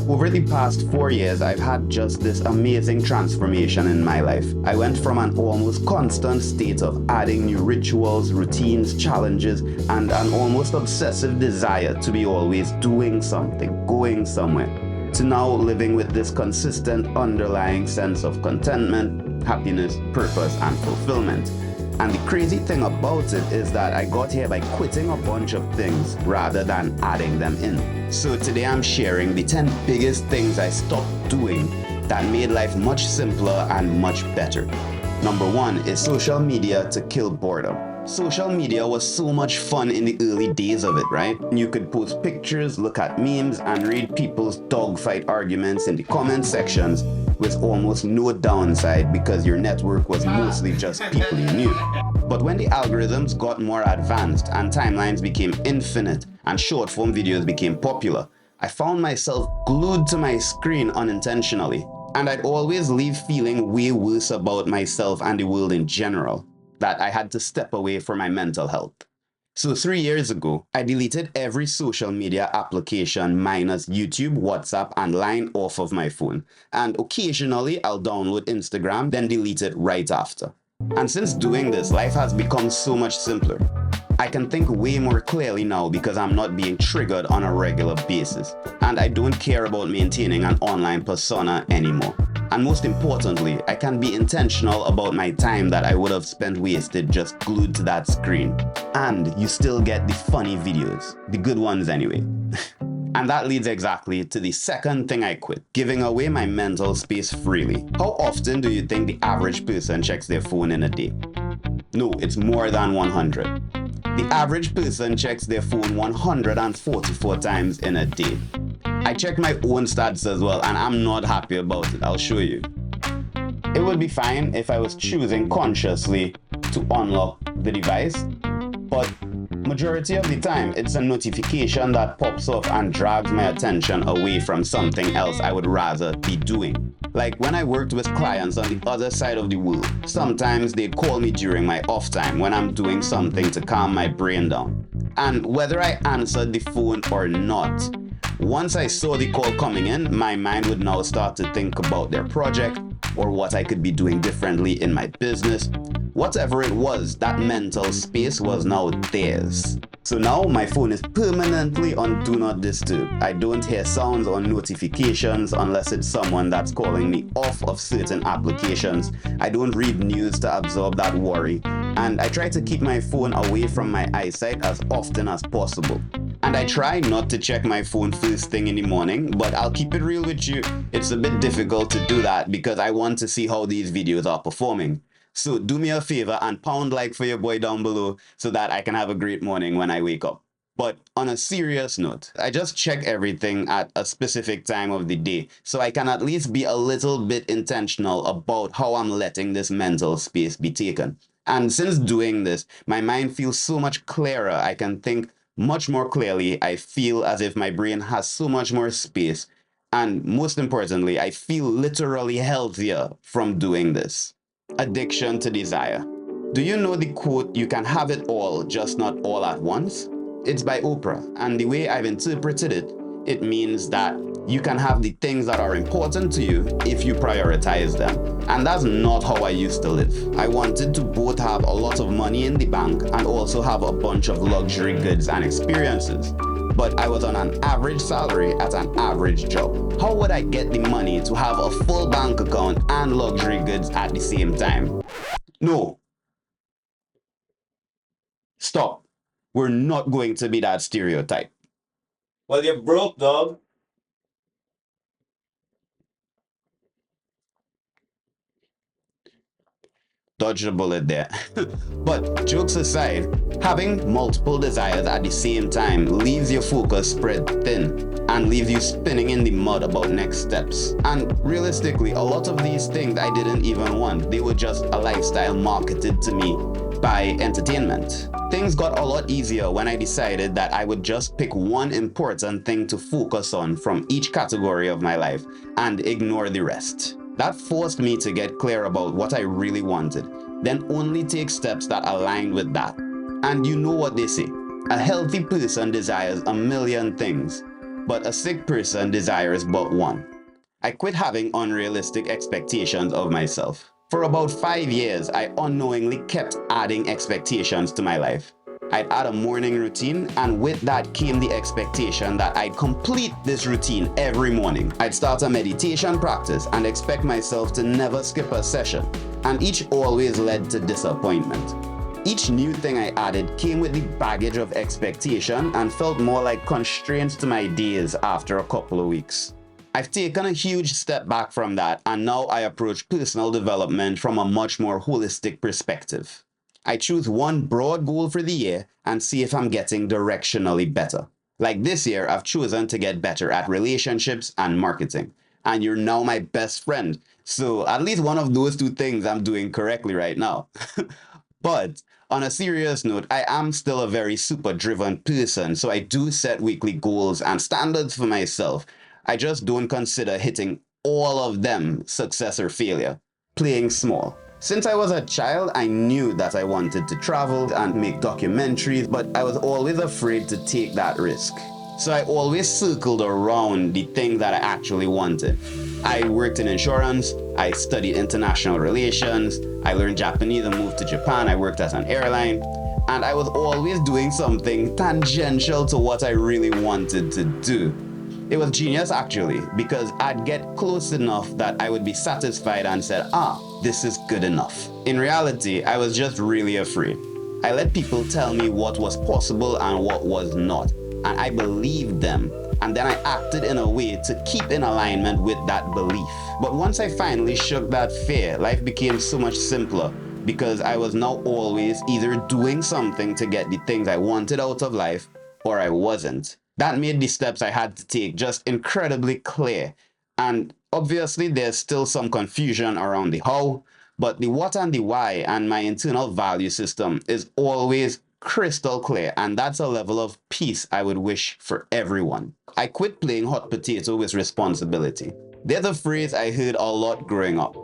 Over the past 4 years, I've had just this amazing transformation in my life. I went from an almost constant state of adding new rituals, routines, challenges, and an almost obsessive desire to be always doing something, going somewhere, to now living with this consistent underlying sense of contentment, happiness, purpose, and fulfillment. And the crazy thing about it is that I got here by quitting a bunch of things rather than adding them in. So today I'm sharing the 10 biggest things I stopped doing that made life much simpler and much better. Number 1 is social media to kill boredom. Social media was so much fun in the early days of it, right? You could post pictures, look at memes, and read people's dogfight arguments in the comment sections with almost no downside because your network was mostly just people you knew. But when the algorithms got more advanced and timelines became infinite and short form videos became popular, I found myself glued to my screen unintentionally. And I'd always leave feeling way worse about myself and the world in general, that I had to step away for my mental health. So 3 years ago, I deleted every social media application minus YouTube, WhatsApp, and Line off of my phone. And occasionally I'll download Instagram, then delete it right after. And since doing this, life has become so much simpler. I can think way more clearly now because I'm not being triggered on a regular basis. And I don't care about maintaining an online persona anymore. And most importantly, I can be intentional about my time that I would have spent wasted just glued to that screen. And you still get the funny videos, the good ones anyway. And that leads exactly to the second thing I quit, giving away my mental space freely. How often do you think the average person checks their phone in a day? No, it's more than 100. The average person checks their phone 144 times in a day. I check my own stats as well, and I'm not happy about it. I'll show you. It would be fine if I was choosing consciously to unlock the device, but majority of the time, it's a notification that pops up and drags my attention away from something else I would rather be doing. Like when I worked with clients on the other side of the world, sometimes they'd call me during my off time when I'm doing something to calm my brain down. And whether I answered the phone or not, once I saw the call coming in, my mind would now start to think about their project or what I could be doing differently in my business. Whatever it was, that mental space was now theirs. So now my phone is permanently on Do Not Disturb. I don't hear sounds or notifications unless it's someone that's calling me off of certain applications. I don't read news to absorb that worry. And I try to keep my phone away from my eyesight as often as possible. And I try not to check my phone first thing in the morning, but I'll keep it real with you. It's a bit difficult to do that because I want to see how these videos are performing. So do me a favor and pound like for your boy down below so that I can have a great morning when I wake up. But on a serious note, I just check everything at a specific time of the day so I can at least be a little bit intentional about how I'm letting this mental space be taken. And since doing this, my mind feels so much clearer. I can think much more clearly. I feel as if my brain has so much more space. And most importantly, I feel literally healthier from doing this. Addiction to desire. Do you know the quote, "You can have it all, just not all at once"? It's by Oprah, and the way I've interpreted it, it means that you can have the things that are important to you if you prioritize them. And that's not how I used to live. I wanted to both have a lot of money in the bank and also have a bunch of luxury goods and experiences. But I was on an average salary at an average job. How would I get the money to have a full bank account and luxury goods at the same time? No. Stop. We're not going to be that stereotype. Well, you're broke, dog. Dodge the bullet there. But jokes aside, having multiple desires at the same time leaves your focus spread thin and leaves you spinning in the mud about next steps. And realistically, a lot of these things I didn't even want. They were just a lifestyle marketed to me by entertainment. Things got a lot easier when I decided that I would just pick one important thing to focus on from each category of my life and ignore the rest. That forced me to get clear about what I really wanted, then only take steps that aligned with that. And you know what they say, a healthy person desires a million things, but a sick person desires but one. I quit having unrealistic expectations of myself. For about 5 years, I unknowingly kept adding expectations to my life. I'd add a morning routine, and with that came the expectation that I'd complete this routine every morning. I'd start a meditation practice and expect myself to never skip a session, and each always led to disappointment. Each new thing I added came with the baggage of expectation and felt more like constraints to my days after a couple of weeks. I've taken a huge step back from that, and now I approach personal development from a much more holistic perspective. I choose one broad goal for the year and see if I'm getting directionally better. Like this year, I've chosen to get better at relationships and marketing. And you're now my best friend. So at least one of those two things I'm doing correctly right now. But on a serious note, I am still a very super driven person. So I do set weekly goals and standards for myself. I just don't consider hitting all of them success or failure. Playing small. Since I was a child, I knew that I wanted to travel and make documentaries, but I was always afraid to take that risk. So I always circled around the thing that I actually wanted. I worked in insurance, I studied international relations, I learned Japanese and moved to Japan, I worked at an airline, and I was always doing something tangential to what I really wanted to do. It was genius actually, because I'd get close enough that I would be satisfied and said, this is good enough. In reality, I was just really afraid. I let people tell me what was possible and what was not, and I believed them, and then I acted in a way to keep in alignment with that belief. But once I finally shook that fear, life became so much simpler, because I was now always either doing something to get the things I wanted out of life, or I wasn't. That made the steps I had to take just incredibly clear. And obviously there's still some confusion around the how, but the what and the why and my internal value system is always crystal clear, and that's a level of peace I would wish for everyone. I quit playing hot potato with responsibility. There's a phrase I heard a lot growing up.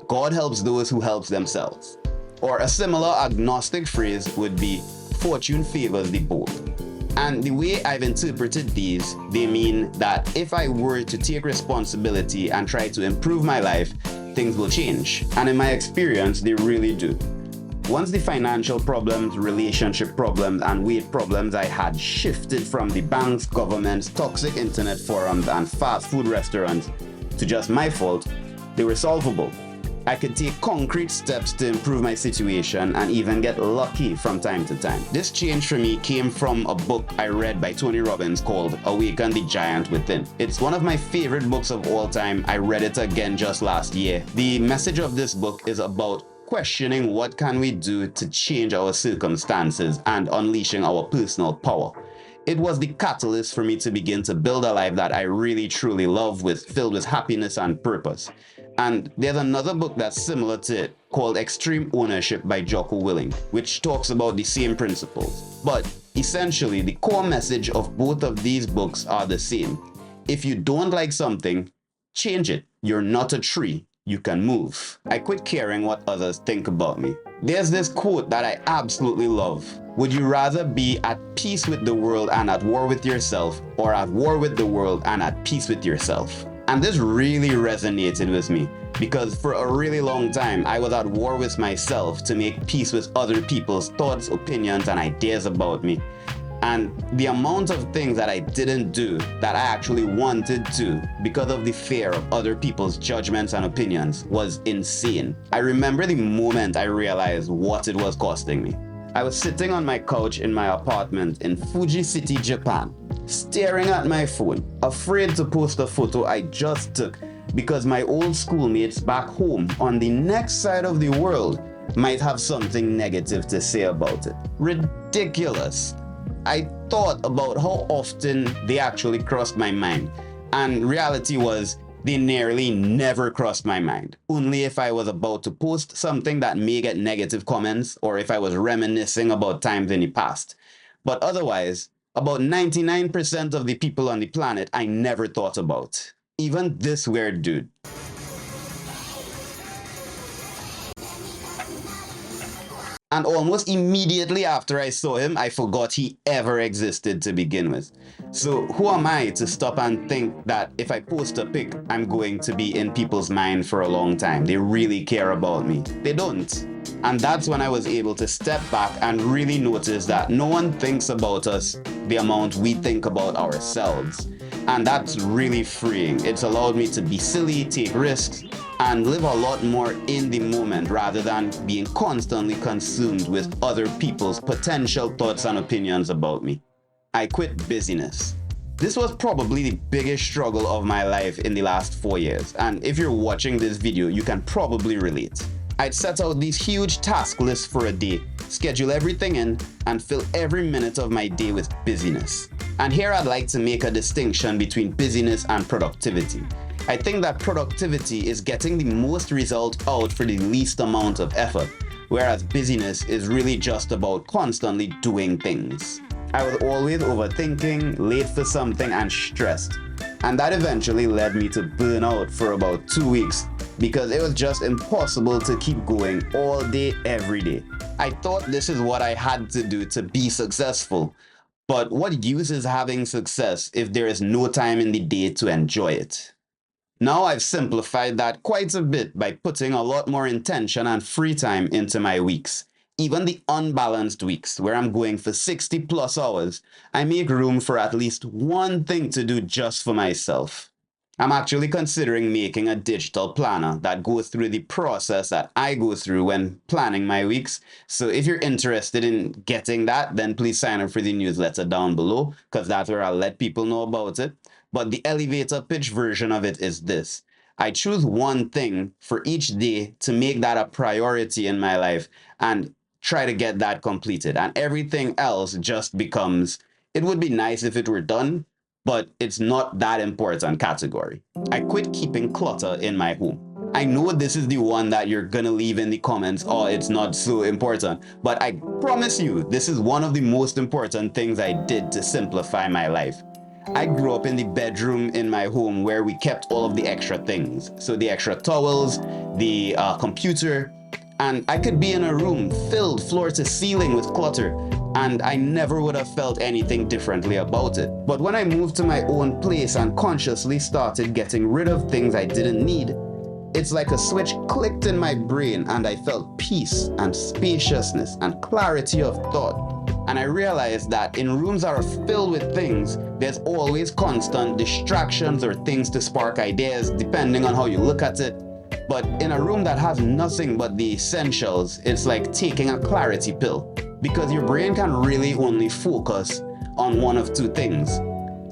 God helps those who help themselves. Or a similar agnostic phrase would be, fortune favors the bold. And the way I've interpreted these, they mean that if I were to take responsibility and try to improve my life, things will change. And in my experience, they really do. Once the financial problems, relationship problems, and weight problems I had shifted from the banks, governments, toxic internet forums, and fast food restaurants to just my fault, they were solvable. I could take concrete steps to improve my situation and even get lucky from time to time. This change for me came from a book I read by Tony Robbins called Awaken the Giant Within. It's one of my favorite books of all time. I read it again just last year. The message of this book is about questioning what can we do to change our circumstances and unleashing our personal power. It was the catalyst for me to begin to build a life that I really truly love, filled with happiness and purpose. And there's another book that's similar to it called Extreme Ownership by Jocko Willing, which talks about the same principles. But essentially, the core message of both of these books are the same. If you don't like something, change it. You're not a tree. You can move. I quit caring what others think about me. There's this quote that I absolutely love. Would you rather be at peace with the world and at war with yourself, or at war with the world and at peace with yourself? And this really resonated with me, because for a really long time, I was at war with myself to make peace with other people's thoughts, opinions, and ideas about me. And the amount of things that I didn't do that I actually wanted to because of the fear of other people's judgments and opinions was insane. I remember the moment I realized what it was costing me. I was sitting on my couch in my apartment in Fuji City, Japan, staring at my phone, afraid to post a photo I just took because my old schoolmates back home on the next side of the world might have something negative to say about it. Ridiculous. I thought about how often they actually crossed my mind, and reality was they nearly never crossed my mind. Only if I was about to post something that may get negative comments, or if I was reminiscing about times in the past. But otherwise, about 99% of the people on the planet I never thought about. Even this weird dude. And almost immediately after I saw him, I forgot he ever existed to begin with. So who am I to stop and think that if I post a pic, I'm going to be in people's mind for a long time? They really care about me. They don't. And that's when I was able to step back and really notice that no one thinks about us the amount we think about ourselves. And that's really freeing. It's allowed me to be silly, take risks, and live a lot more in the moment rather than being constantly consumed with other people's potential thoughts and opinions about me. I quit busyness. This was probably the biggest struggle of my life in the last 4 years, and if you're watching this video, you can probably relate. I'd set out these huge task lists for a day, schedule everything in, and fill every minute of my day with busyness. And here I'd like to make a distinction between busyness and productivity. I think that productivity is getting the most result out for the least amount of effort, whereas busyness is really just about constantly doing things. I was always overthinking, late for something, and stressed. And that eventually led me to burn out for about 2 weeks because it was just impossible to keep going all day, every day. I thought this is what I had to do to be successful. But what use is having success if there is no time in the day to enjoy it? Now I've simplified that quite a bit by putting a lot more intention and free time into my weeks. Even the unbalanced weeks where I'm going for 60 plus hours, I make room for at least one thing to do just for myself. I'm actually considering making a digital planner that goes through the process that I go through when planning my weeks. So if you're interested in getting that, then please sign up for the newsletter down below, because that's where I'll let people know about it. But the elevator pitch version of it is this. I choose one thing for each day to make that a priority in my life and try to get that completed. And everything else just becomes, it would be nice if it were done, but it's not that important category. I quit keeping clutter in my home. I know this is the one that you're gonna leave in the comments, oh, it's not so important, but I promise you, this is one of the most important things I did to simplify my life. I grew up in the bedroom in my home where we kept all of the extra things. So the extra towels, the computer, and I could be in a room filled floor to ceiling with clutter, and I never would have felt anything differently about it. But when I moved to my own place and consciously started getting rid of things I didn't need, it's like a switch clicked in my brain and I felt peace and spaciousness and clarity of thought. And I realized that in rooms that are filled with things, there's always constant distractions or things to spark ideas, depending on how you look at it. But in a room that has nothing but the essentials, it's like taking a clarity pill, because your brain can really only focus on one of two things: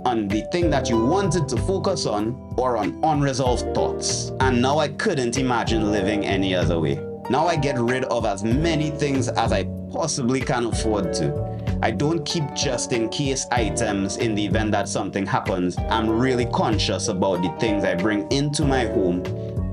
on the thing that you wanted to focus on, or on unresolved thoughts. And now I couldn't imagine living any other way. Now I get rid of as many things as I possibly can afford to. I don't keep just in case items in the event that something happens. I'm really conscious about the things I bring into my home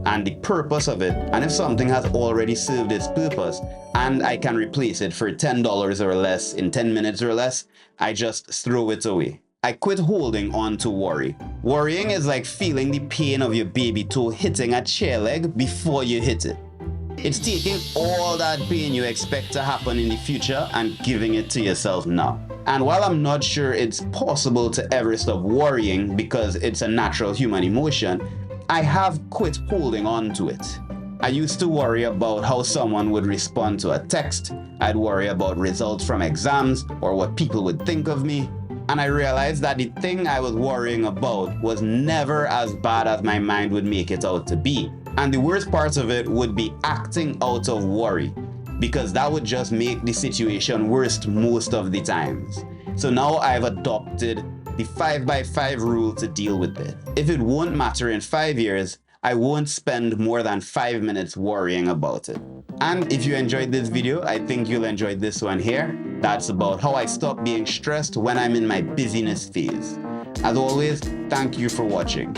and the purpose of it. And if something has already served its purpose and I can replace it for $10 or less in 10 minutes or less, I just throw it away. I quit holding on to worry. Worrying is like feeling the pain of your baby toe hitting a chair leg before you hit it. It's taking all that pain you expect to happen in the future and giving it to yourself now. And while I'm not sure it's possible to ever stop worrying because it's a natural human emotion, I have quit holding on to it. I used to worry about how someone would respond to a text. I'd worry about results from exams or what people would think of me. And I realized that the thing I was worrying about was never as bad as my mind would make it out to be. And the worst part of it would be acting out of worry, because that would just make the situation worse most of the times. So now I've adopted the 5x5 rule to deal with it. If it won't matter in 5 years, I won't spend more than 5 minutes worrying about it. And if you enjoyed this video, I think you'll enjoy this one here. That's about how I stop being stressed when I'm in my busyness phase. As always, thank you for watching.